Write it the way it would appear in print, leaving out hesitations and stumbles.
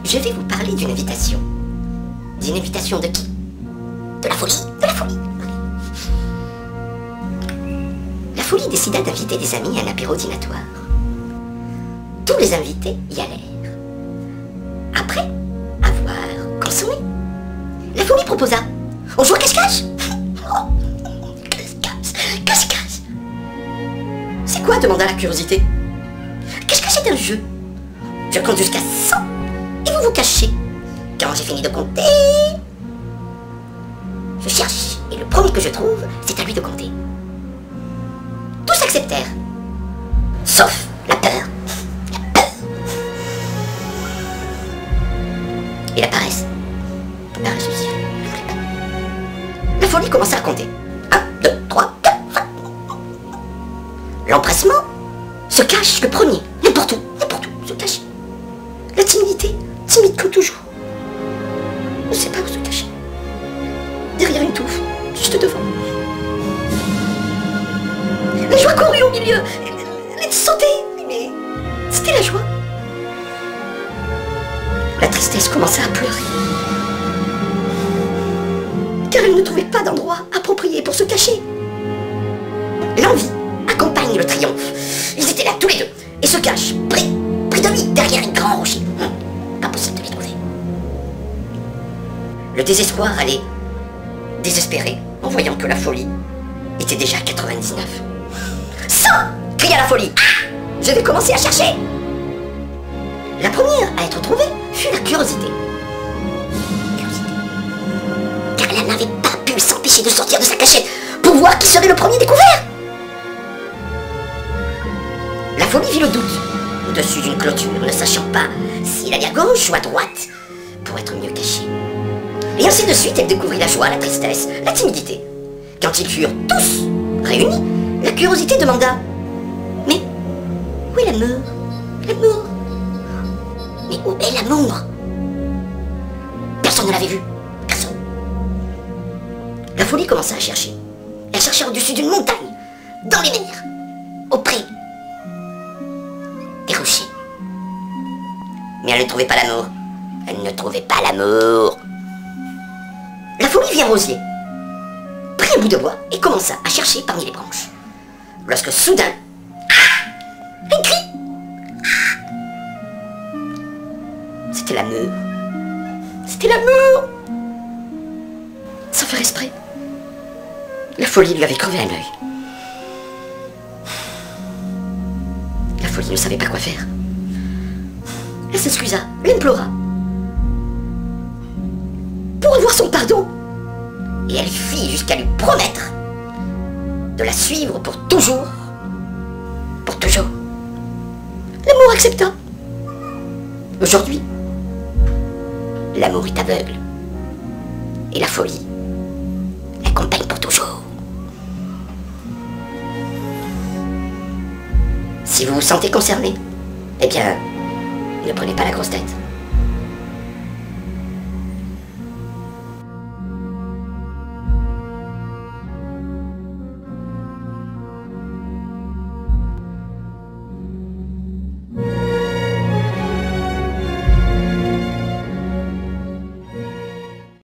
je vais vous parler d'une invitation. D'une invitation de qui? De la folie. De la folie. La folie décida d'inviter des amis à un apéro dînatoire. Tous les invités y allèrent. Après avoir consommé, la folie proposa: on joue à cache-cache? Oh, cache-cache, cache-cache. C'est quoi? Demanda la curiosité. Cache-cache est un jeu. Je compte jusqu'à 100 et vous vous cachez. Quand j'ai fini de compter, je cherche et le premier que je trouve, c'est à lui de compter. Tous acceptèrent, sauf la peur. La peur. Et la paresse. La paresse aussi. La folie commença à compter. 1, 2, 3, 4, 5. L'empressement se cache le premier, n'importe où, se cache. La timidité, timide comme toujours. On ne sait pas où se cacher. Derrière une touffe, juste devant. La joie courut au milieu. Elle sautait, mais c'était la joie. La tristesse commença à pleurer. Car elle ne trouvait pas d'endroit approprié pour se cacher. L'envie accompagne le triomphe. Ils étaient là tous les deux et se cachent, près de lui, derrière un grand rocher. Pas possible de les trouver. Le désespoir allait désespéré en voyant que la folie était déjà à 99. 100! Cria la folie. Ah! Je vais commencer à chercher. La première à être trouvée fut la curiosité. Car elle n'avait pas pu s'empêcher de sortir de sa cachette pour voir qui serait le premier découvert. La folie vit le doute au-dessus d'une clôture, ne sachant pas s'il allait à gauche ou à droite pour être mieux caché. Et ainsi de suite, elle découvrit la joie, la tristesse, la timidité. Quand ils furent tous réunis, la curiosité demanda: mais où est l'amour? L'amour? Mais où est l'amour? Personne ne l'avait vu. Personne. La folie commença à chercher. Elle cherchait au-dessus d'une montagne, dans les mers, auprès des rochers. Mais elle ne trouvait pas l'amour. Elle ne trouvait pas l'amour. La folie vit un rosier, prit un bout de bois et commença à chercher parmi les branches. Lorsque soudain, un cri! C'était l'amour. C'était l'amour! Sans faire exprès, la folie lui avait crevé un œil. La folie ne savait pas quoi faire. Elle s'excusa, l'implora pour avoir son pardon. Et elle fit jusqu'à lui promettre de la suivre pour toujours. Pour toujours. L'amour accepta. Aujourd'hui, l'amour est aveugle. Et la folie l'accompagne pour toujours. Si vous vous sentez concerné, eh bien, ne prenez pas la grosse tête.